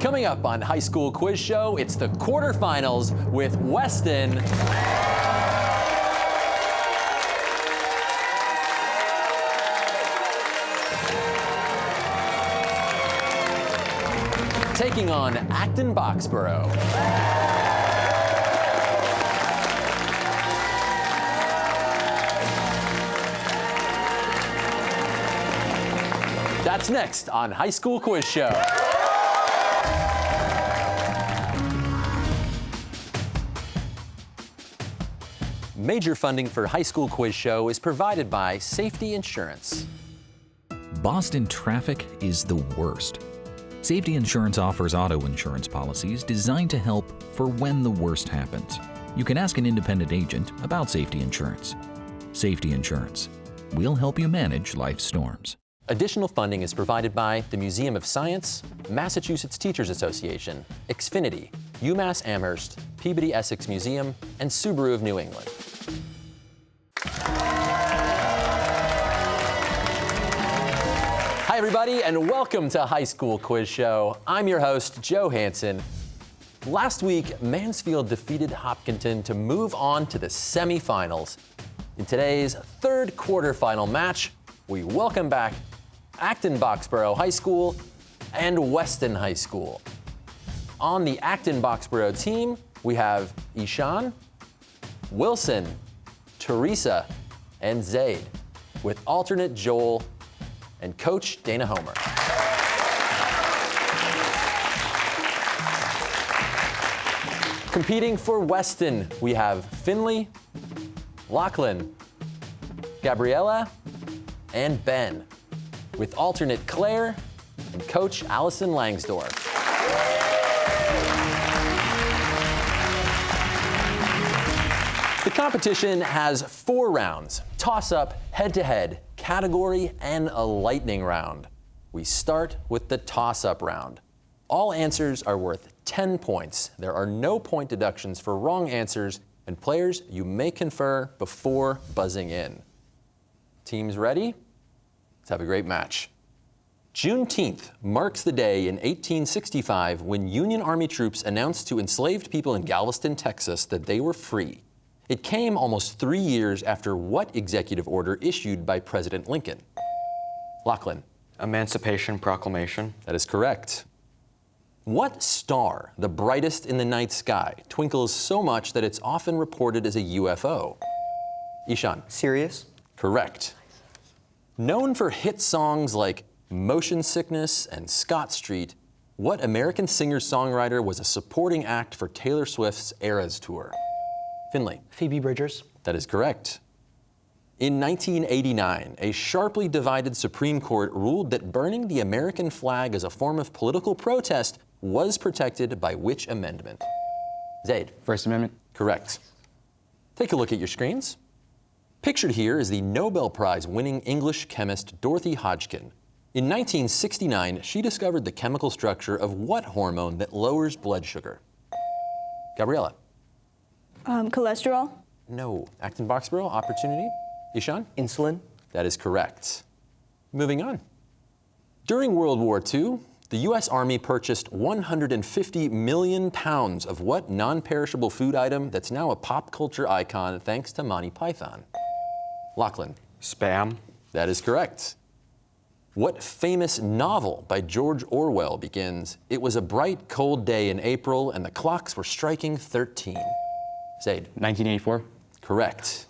Coming up on High School Quiz Show, it's the quarterfinals with Weston. Taking on Acton-Boxborough. That's next on High School Quiz Show. Major funding for High School Quiz Show is provided by Safety Insurance. Boston traffic is the worst. Safety Insurance offers auto insurance policies designed to help for when the worst happens. You can ask an independent agent about safety insurance. Safety Insurance. We'll help you manage life's storms. Additional funding is provided by the Museum of Science, Massachusetts Teachers Association, Xfinity, UMass Amherst, Peabody Essex Museum, and Subaru of New England. Hi everybody, and welcome to High School Quiz Show. I'm your host, Joe Hanson. Last week, Mansfield defeated Hopkinton to move on to the semifinals. In today's third quarterfinal match, we welcome back Acton-Boxborough High School and Weston High School. On the Acton-Boxborough team, we have Ishan, Wilson, Teresa, and Zaid, with alternate Joel and coach Dana Homer. Competing for Weston, we have Finley, Lachlan, Gabriella, and Ben, with alternate Claire and coach Allison Langsdorff. The competition has 4 rounds: toss-up, head-to-head, category, and a lightning round. We start with the toss-up round. All answers are worth 10 points. There are no point deductions for wrong answers, and players, you may confer before buzzing in. Teams ready? Let's have a great match. Juneteenth marks the day in 1865 when Union Army troops announced to enslaved people in Galveston, Texas, that they were free. It came almost 3 years after what executive order issued by President Lincoln? Lachlan. Emancipation Proclamation. That is correct. What star, the brightest in the night sky, twinkles so much that it's often reported as a UFO? Ishan. Sirius. Correct. Known for hit songs like Motion Sickness and Scott Street, what American singer-songwriter was a supporting act for Taylor Swift's Eras tour? Finley. Phoebe Bridgers. That is correct. In 1989, a sharply divided Supreme Court ruled that burning the American flag as a form of political protest was protected by which amendment? Zaid. First Amendment. Correct. Take a look at your screens. Pictured here is the Nobel Prize winning English chemist Dorothy Hodgkin. In 1969, she discovered the chemical structure of what hormone that lowers blood sugar? Gabriella. Cholesterol. No. Acton-Boxborough, opportunity. Ishan? Insulin. That is correct. Moving on. During World War II, the U.S. Army purchased 150 million pounds of what non-perishable food item that's now a pop culture icon thanks to Monty Python? Lachlan. Spam. That is correct. What famous novel by George Orwell begins, "It was a bright, cold day in April and the clocks were striking 13"? Zaid. 1984. Correct.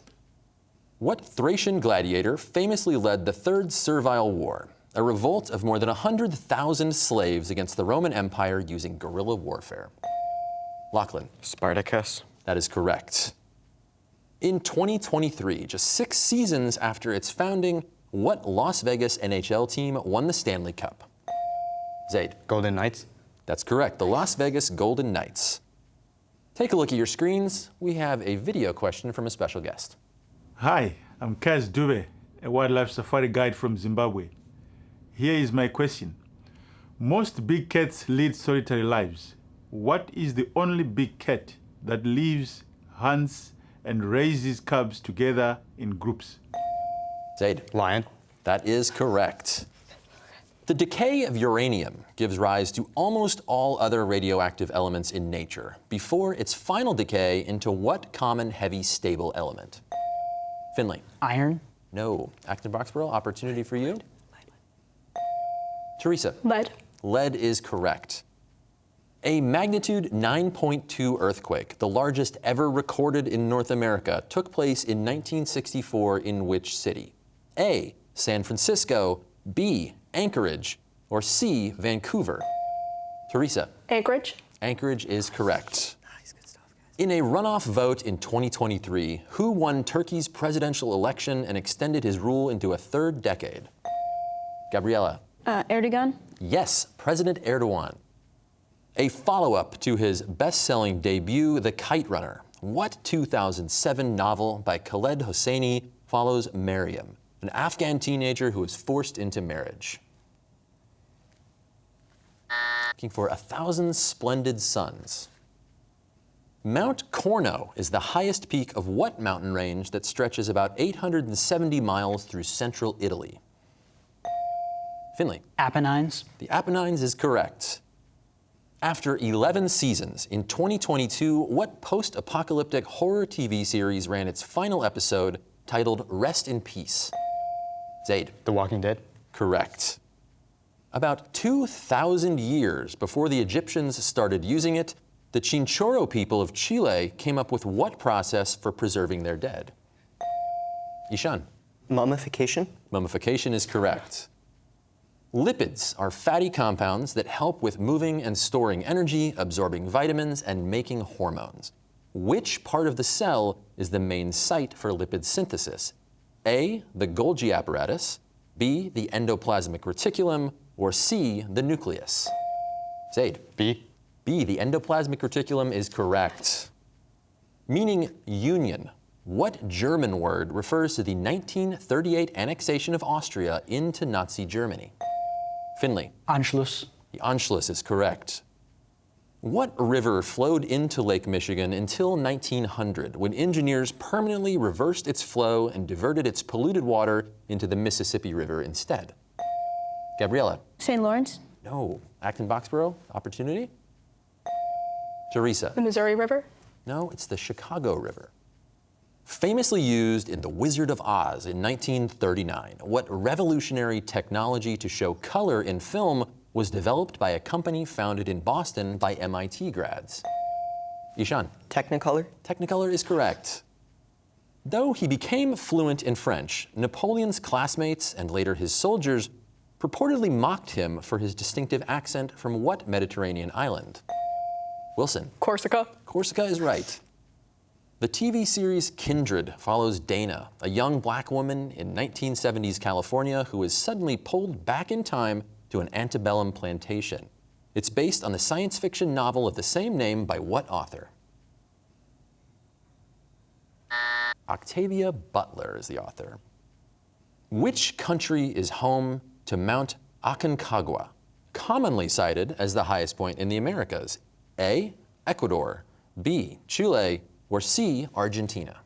What Thracian gladiator famously led the Third Servile War, a revolt of more than 100,000 slaves against the Roman Empire using guerrilla warfare? Lachlan. Spartacus. That is correct. In 2023, just 6 seasons after its founding, what Las Vegas NHL team won the Stanley Cup? Zaid. Golden Knights. That's correct, the Las Vegas Golden Knights. Take a look at your screens. We have a video question from a special guest. Hi, I'm Kaz Dube, a wildlife safari guide from Zimbabwe. Here is my question. Most big cats lead solitary lives. What is the only big cat that lives, hunts, and raises cubs together in groups? Zaid. Lion. That is correct. The decay of uranium gives rise to almost all other radioactive elements in nature before its final decay into what common heavy stable element? Finley. Iron. No. Acton-Boxborough, opportunity for you. Teresa. Lead. Lead is correct. A magnitude 9.2 earthquake, the largest ever recorded in North America, took place in 1964 in which city? A. San Francisco, B. Anchorage, or C. Vancouver? Teresa. Anchorage. Anchorage is correct. In a runoff vote in 2023, who won Turkey's presidential election and extended his rule into a third decade? Gabriella. Erdogan. Yes, President Erdogan. A follow-up to his best-selling debut, The Kite Runner. What 2007 novel by Khaled Hosseini follows Maryam, an Afghan teenager who is forced into marriage? Looking for 1,000 Splendid Suns. Mount Corno is the highest peak of what mountain range that stretches about 870 miles through central Italy? Finley. Apennines. The Apennines is correct. After 11 seasons, in 2022, what post-apocalyptic horror TV series ran its final episode titled Rest in Peace? Zaid. The Walking Dead. Correct. About 2,000 years before the Egyptians started using it, the Chinchorro people of Chile came up with what process for preserving their dead? Ishan. Mummification. Mummification is correct. Lipids are fatty compounds that help with moving and storing energy, absorbing vitamins, and making hormones. Which part of the cell is the main site for lipid synthesis? A, the Golgi apparatus, B, the endoplasmic reticulum, or C, the nucleus? Zaid. B. B, the endoplasmic reticulum is correct. Meaning union, what German word refers to the 1938 annexation of Austria into Nazi Germany? Finley. Anschluss. The Anschluss is correct. What river flowed into Lake Michigan until 1900, when engineers permanently reversed its flow and diverted its polluted water into the Mississippi River instead? Gabriella. St. Lawrence. No. Acton-Boxborough, opportunity? Teresa. The Missouri River. No, it's the Chicago River. Famously used in The Wizard of Oz in 1939, what revolutionary technology to show color in film was developed by a company founded in Boston by MIT grads? Ishan. Technicolor. Technicolor is correct. Though he became fluent in French, Napoleon's classmates and later his soldiers purportedly mocked him for his distinctive accent from what Mediterranean island? Wilson. Corsica. Corsica is right. The TV series Kindred follows Dana, a young black woman in 1970s California who is suddenly pulled back in time to an antebellum plantation. It's based on the science fiction novel of the same name by what author? Octavia Butler is the author. Which country is home to Mount Aconcagua, commonly cited as the highest point in the Americas? A, Ecuador, B, Chile, or C, Argentina?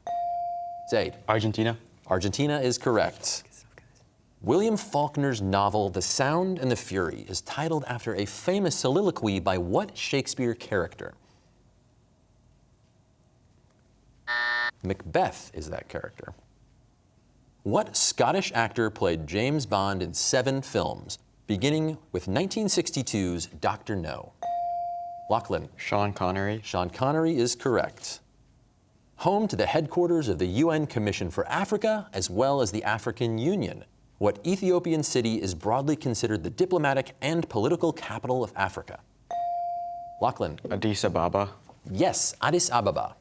Zaid. Argentina. Argentina is correct. William Faulkner's novel The Sound and the Fury is titled after a famous soliloquy by what Shakespeare character? Macbeth is that character. What Scottish actor played James Bond in 7 films, beginning with 1962's Dr. No? Lachlan. Sean Connery. Sean Connery is correct. Home to the headquarters of the UN Commission for Africa, as well as the African Union, what Ethiopian city is broadly considered the diplomatic and political capital of Africa? Lachlan. Addis Ababa. Yes, Addis Ababa.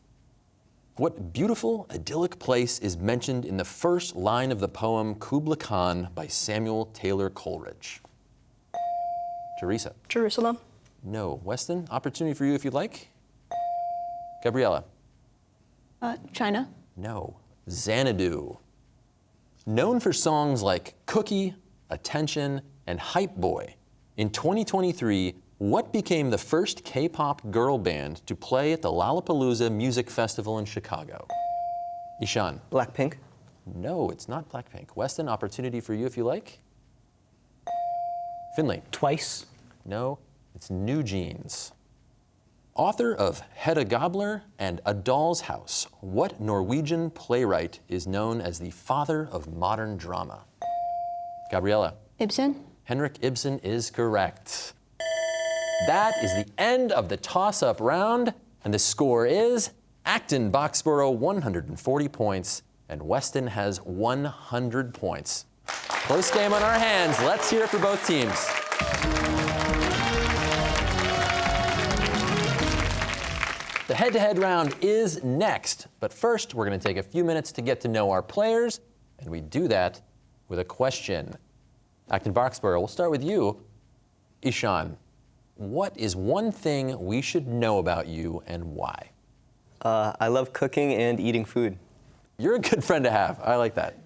What beautiful, idyllic place is mentioned in the first line of the poem Kubla Khan by Samuel Taylor Coleridge? Teresa. Jerusalem. No. Weston, opportunity for you if you'd like. Gabriella. China. No. Xanadu. Known for songs like Cookie, Attention, and Hype Boy, in 2023, what became the first K-pop girl band to play at the Lollapalooza Music Festival in Chicago? Ishan. Blackpink. No, it's not Blackpink. Weston, opportunity for you if you like. Finley. Twice. No, it's New Jeans. Author of Hedda Gabler and A Doll's House, what Norwegian playwright is known as the father of modern drama? Gabriella. Ibsen. Henrik Ibsen is correct. That is the end of the toss-up round, and the score is Acton-Boxborough 140 points, and Weston has 100 points. Close game on our hands. Let's hear it for both teams. The head-to-head round is next, but first we're going to take a few minutes to get to know our players, and we do that with a question. Acton-Boxborough, we'll start with you. Ishan, what is one thing we should know about you and why? I love cooking and eating food. You're a good friend to have. I like that.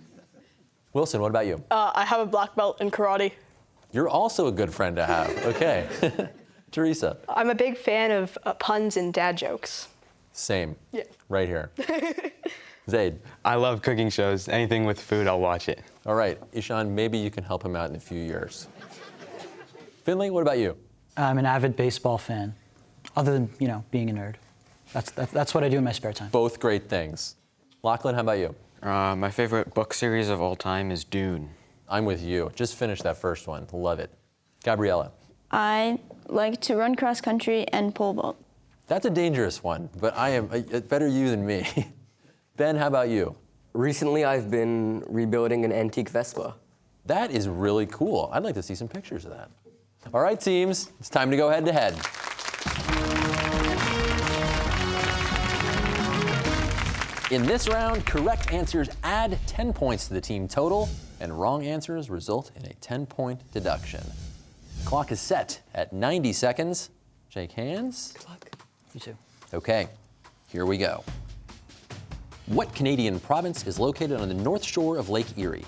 Wilson, what about you? I have a black belt in karate. You're also a good friend to have. Okay. Teresa. I'm a big fan of puns and dad jokes. Same. Yeah. Right here. Zaid. I love cooking shows. Anything with food, I'll watch it. All right. Ishan, maybe you can help him out in a few years. Finley, what about you? I'm an avid baseball fan, other than, being a nerd. That's what I do in my spare time. Both great things. Lachlan, how about you? My favorite book series of all time is Dune. I'm with you. Just finished that first one. Love it. Gabriella. I like to run cross country and pole vault. That's a dangerous one, but I am better you than me. Ben, how about you? Recently, I've been rebuilding an antique Vespa. That is really cool. I'd like to see some pictures of that. All right, teams, it's time to go head to head. In this round, correct answers add 10 points to the team total, and wrong answers result in a 10-point deduction. The clock is set at 90 seconds. Shake hands. Good luck. You too. Okay, here we go. What Canadian province is located on the north shore of Lake Erie?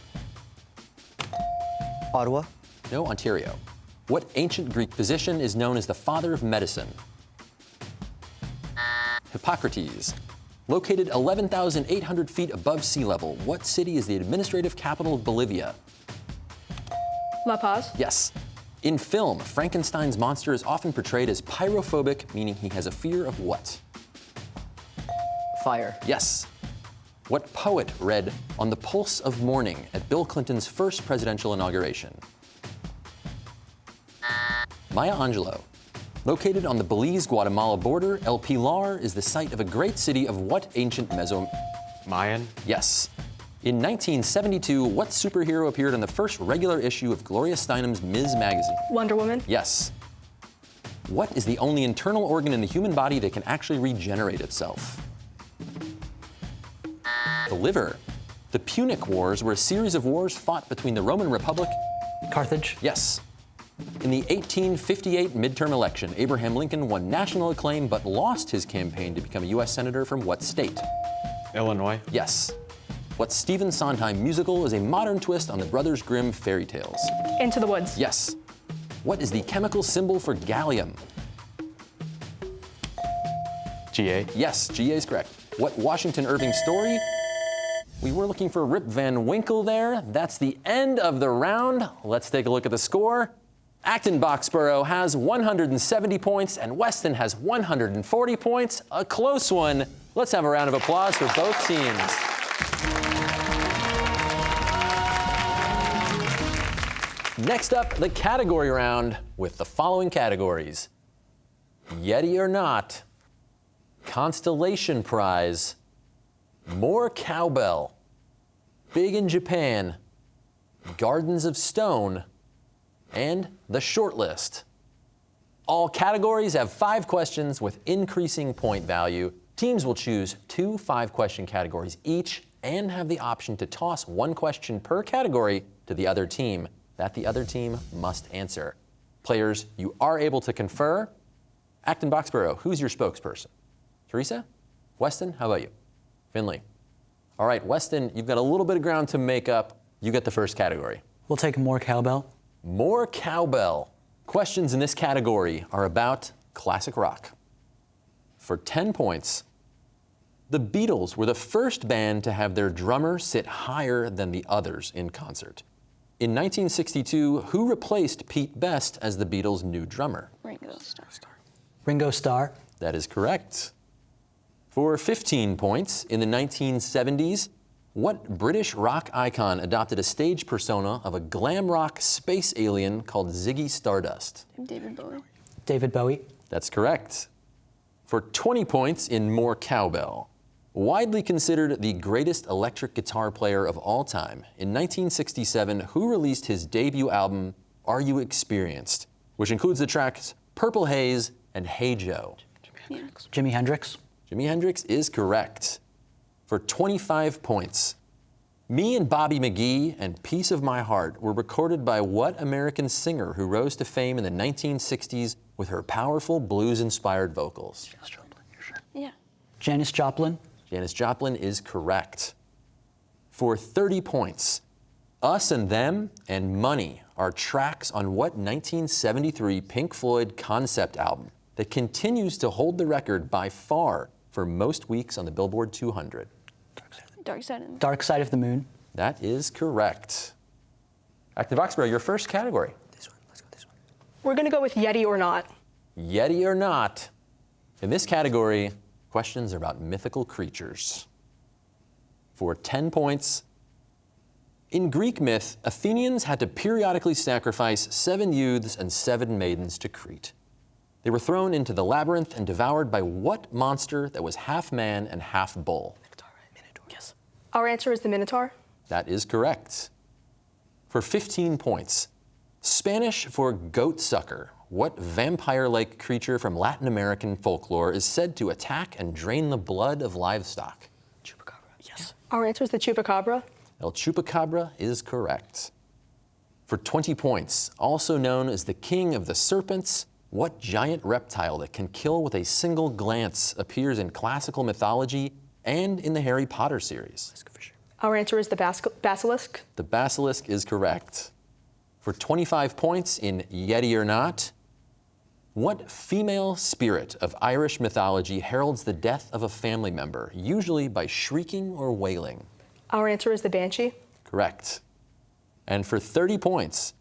Ottawa. No, Ontario. What ancient Greek physician is known as the father of medicine? Hippocrates. Located 11,800 feet above sea level, what city is the administrative capital of Bolivia? La Paz. Yes. In film, Frankenstein's monster is often portrayed as pyrophobic, meaning he has a fear of what? Fire. Yes. What poet read On the Pulse of Morning at Bill Clinton's first presidential inauguration? Maya Angelou. Located on the Belize-Guatemala border, El Pilar is the site of a great city of what ancient Mayan. Yes. In 1972, what superhero appeared on the first regular issue of Gloria Steinem's Ms. magazine? Wonder Woman. Yes. What is the only internal organ in the human body that can actually regenerate itself? The liver. The Punic Wars were a series of wars fought between the Roman Republic. Carthage. Yes. In the 1858 midterm election, Abraham Lincoln won national acclaim but lost his campaign to become a U.S. Senator from what state? Illinois. Yes. What Stephen Sondheim musical is a modern twist on the Brothers Grimm fairy tales? Into the Woods. Yes. What is the chemical symbol for gallium? GA. Yes, GA is correct. What Washington Irving story? We were looking for Rip Van Winkle there. That's the end of the round. Let's take a look at the score. Acton-Boxborough has 170 points and Weston has 140 points. A close one. Let's have a round of applause for both teams. Next up, the category round with the following categories: Yeti or Not, Constellation Prize, More Cowbell, Big in Japan, Gardens of Stone, and the Shortlist. All categories have 5 questions with increasing point value. Teams will choose 2 5-question categories each and have the option to toss 1 question per category to the other team that the other team must answer. Players, you are able to confer. Acton-Boxborough, who's your spokesperson? Teresa? Weston, how about you? Finley? All right, Weston, you've got a little bit of ground to make up. You get the first category. We'll take more cowbell. More cowbell. Questions in this category are about classic rock. For 10 points, the Beatles were the first band to have their drummer sit higher than the others in concert. In 1962, who replaced Pete Best as the Beatles' new drummer? Ringo Starr. Ringo Starr. That is correct. For 15 points, in the 1970s, what British rock icon adopted a stage persona of a glam rock space alien called Ziggy Stardust? David Bowie. David Bowie. That's correct. For 20 points in more cowbell, widely considered the greatest electric guitar player of all time, in 1967, who released his debut album, Are You Experienced, which includes the tracks Purple Haze and Hey Joe? Jimi Hendrix. Jimi Hendrix is correct. For 25 points, Me and Bobby McGee and Piece of My Heart were recorded by what American singer who rose to fame in the 1960s with her powerful blues-inspired vocals? Yeah. Janis Joplin. Janis Joplin is correct. For 30 points, Us and Them and Money are tracks on what 1973 Pink Floyd concept album that continues to hold the record by far for most weeks on the Billboard 200? Dark Side of the Moon. That is correct. Acton-Boxborough, your first category. We're going to go with Yeti or not. Yeti or not. In this category, questions are about mythical creatures. For 10 points, in Greek myth, Athenians had to periodically sacrifice 7 youths and 7 maidens to Crete. They were thrown into the labyrinth and devoured by what monster that was half man and half bull? Yes. Our answer is the Minotaur. That is correct. For 15 points, Spanish for goat sucker. What vampire-like creature from Latin American folklore is said to attack and drain the blood of livestock? Chupacabra. Yes. Our answer is the Chupacabra. El Chupacabra is correct. For 20 points, also known as the king of the serpents, what giant reptile that can kill with a single glance appears in classical mythology and in the Harry Potter series? Our answer is the Basilisk. The basilisk is correct. For 25 points in Yeti or Not, what female spirit of Irish mythology heralds the death of a family member, usually by shrieking or wailing? Our answer is the Banshee. Correct. And for 30 points,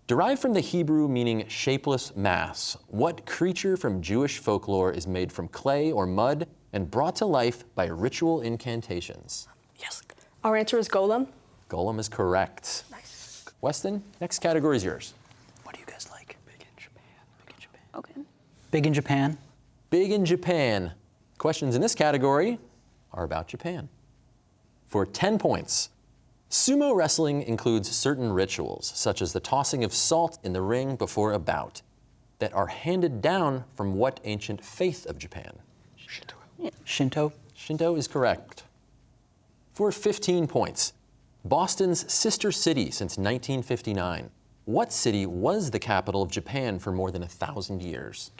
derived from the Hebrew meaning shapeless mass, what creature from Jewish folklore is made from clay or mud and brought to life by ritual incantations? Yes. Our answer is Golem. Golem is correct. Nice. Weston, next category is yours. What do you guys like? Big in Japan. Big in Japan. Okay. Big in Japan. Big in Japan. Questions in this category are about Japan. For 10 points, sumo wrestling includes certain rituals, such as the tossing of salt in the ring before a bout, that are handed down from what ancient faith of Japan? Shinto. Yeah. Shinto. Shinto is correct. For 15 points, Boston's sister city since 1959. What city was the capital of Japan for more than 1,000 years?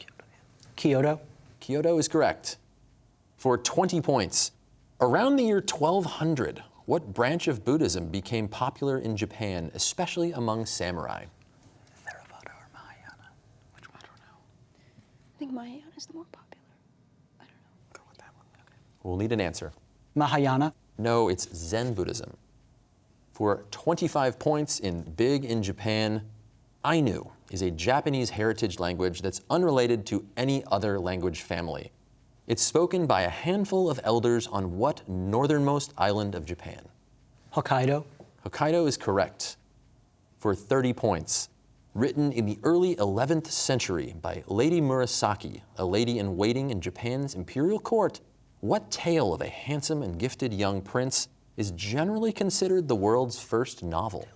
Kyoto. Kyoto is correct. For 20 points, around the year 1200, what branch of Buddhism became popular in Japan, especially among samurai? Theravada or Mahayana? Which one? I don't know. I think Mahayana is the more popular. I don't know. Go with that one. Okay. We'll need an answer. Mahayana. No, it's Zen Buddhism. For 25 points in Big in Japan, Ainu is a Japanese heritage language that's unrelated to any other language family. It's spoken by a handful of elders on what northernmost island of Japan? Hokkaido. Hokkaido is correct. For 30 points, written in the early 11th century by Lady Murasaki, a lady in waiting in Japan's imperial court, what tale of a handsome and gifted young prince is generally considered the world's first novel?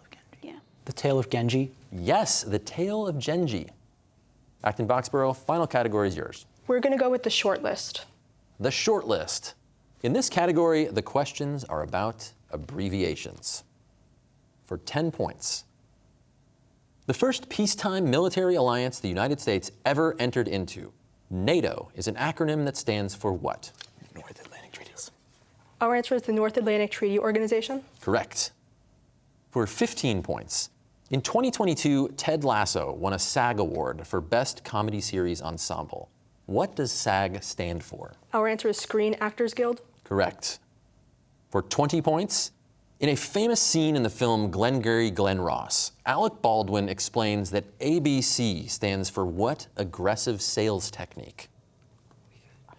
Yeah. The Tale of Genji. Yes, The Tale of Genji. Acton-Boxborough, final category is yours. We're going to go with the short list. The short list. In this category, the questions are about abbreviations. For 10 points. The first peacetime military alliance the United States ever entered into, NATO, is an acronym that stands for what? North Atlantic Treaties. Our answer is the North Atlantic Treaty Organization. Correct. For 15 points. In 2022, Ted Lasso won a SAG Award for Best Comedy Series Ensemble. What does SAG stand for? Our answer is Screen Actors Guild. Correct. For 20 points, In a famous scene in the film Glengarry Glen Ross, Alec Baldwin explains that ABC stands for what aggressive sales technique? I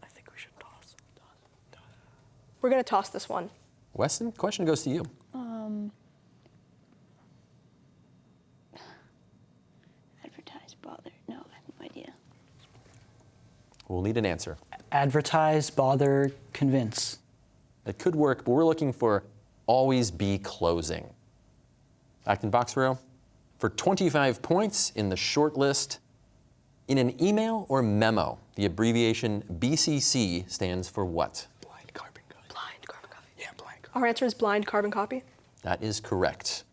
think we should toss. We're going to toss this one. Weston, question goes to you. Advertise, bother. No, I have no idea. We'll need an answer. Advertise, bother, convince. It could work, but we're looking for always be closing. Acton-Boxborough, for 25 points in the short list, in an email or memo, the abbreviation BCC stands for what? Blind carbon copy. Blind carbon copy. Yeah, blind. Our answer is blind carbon copy. That is correct.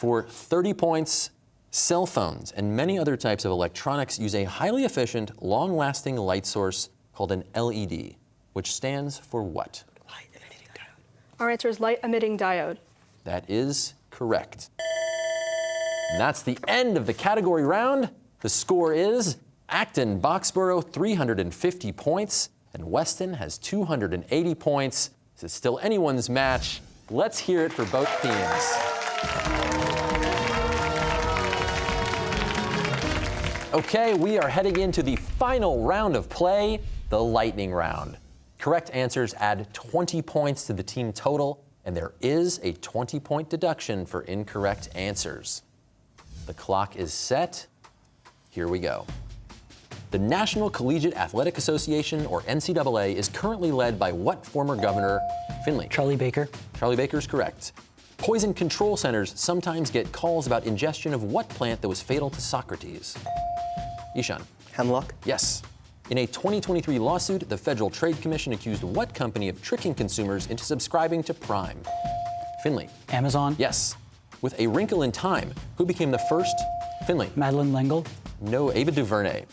For 30 points, cell phones and many other types of electronics use a highly efficient, long-lasting light source called an LED, which stands for what? Light emitting diode. Our answer is light emitting diode. That is correct. And that's the end of the category round. The score is Acton-Boxborough 350 points, and Weston has 280 points. This is still anyone's match. Let's hear it for both teams. Okay, we are heading into the final round of play, the lightning round. Correct answers add 20 points to the team total, and there is a 20-point deduction for incorrect answers. The clock is set. Here we go. The National Collegiate Athletic Association, or NCAA, is currently led by what former governor? Finley. Charlie Baker. Charlie Baker is correct. Poison control centers sometimes get calls about ingestion of what plant that was fatal to Socrates? Ishan. Hemlock. Yes. In a 2023 lawsuit, the Federal Trade Commission accused what company of tricking consumers into subscribing to Prime? Finley. Amazon. Yes. With A Wrinkle in Time, who became the first? Finley. Madeline L'Engle. No, Ava DuVernay.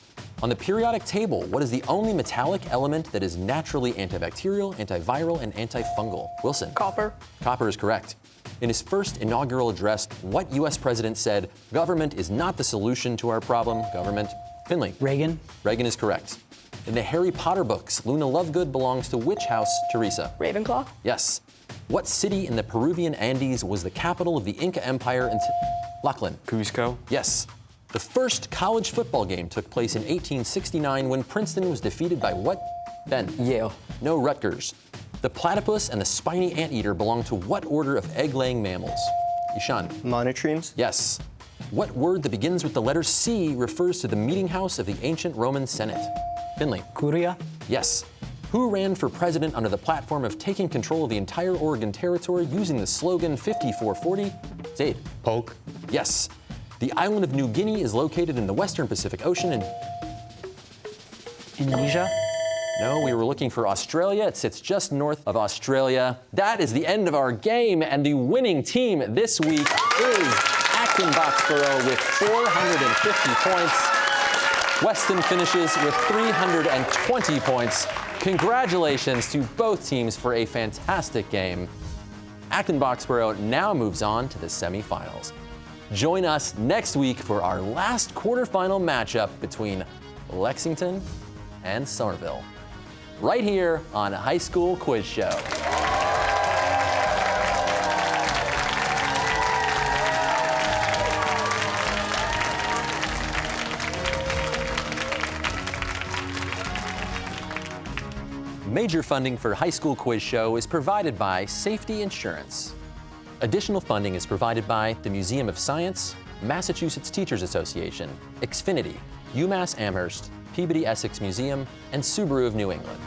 On the periodic table, what is the only metallic element that is naturally antibacterial, antiviral, and antifungal? Wilson. Copper. Copper is correct. In his first inaugural address, what U.S. president said, "Government is not the solution to our problem, government"? Finley. Reagan. Reagan is correct. In the Harry Potter books, Luna Lovegood belongs to which house? Teresa. Ravenclaw. Yes. What city in the Peruvian Andes was the capital of the Inca Empire until Lachlan? Cusco. Yes. The first college football game took place in 1869 when Princeton was defeated by what? Ben. Yale. No, Rutgers. The platypus and the spiny anteater belong to what order of egg-laying mammals? Ishan. Monotremes. Yes. What word that begins with the letter C refers to the meeting house of the ancient Roman Senate? Finley. Curia. Yes. Who ran for president under the platform of taking control of the entire Oregon Territory using the slogan 5440? Zaid. Polk. Yes. The island of New Guinea is located in the western Pacific Ocean and... Indonesia. No, we were looking for Australia. It sits just north of Australia. That is the end of our game, and the winning team this week is Acton-Boxborough with 450 points. Weston finishes with 320 points. Congratulations to both teams for a fantastic game. Acton-Boxborough now moves on to the semifinals. Join us next week for our last quarterfinal matchup between Lexington and Somerville, right here on High School Quiz Show. Major funding for High School Quiz Show is provided by Safety Insurance. Additional funding is provided by the Museum of Science, Massachusetts Teachers Association, Xfinity, UMass Amherst, Peabody Essex Museum, and Subaru of New England.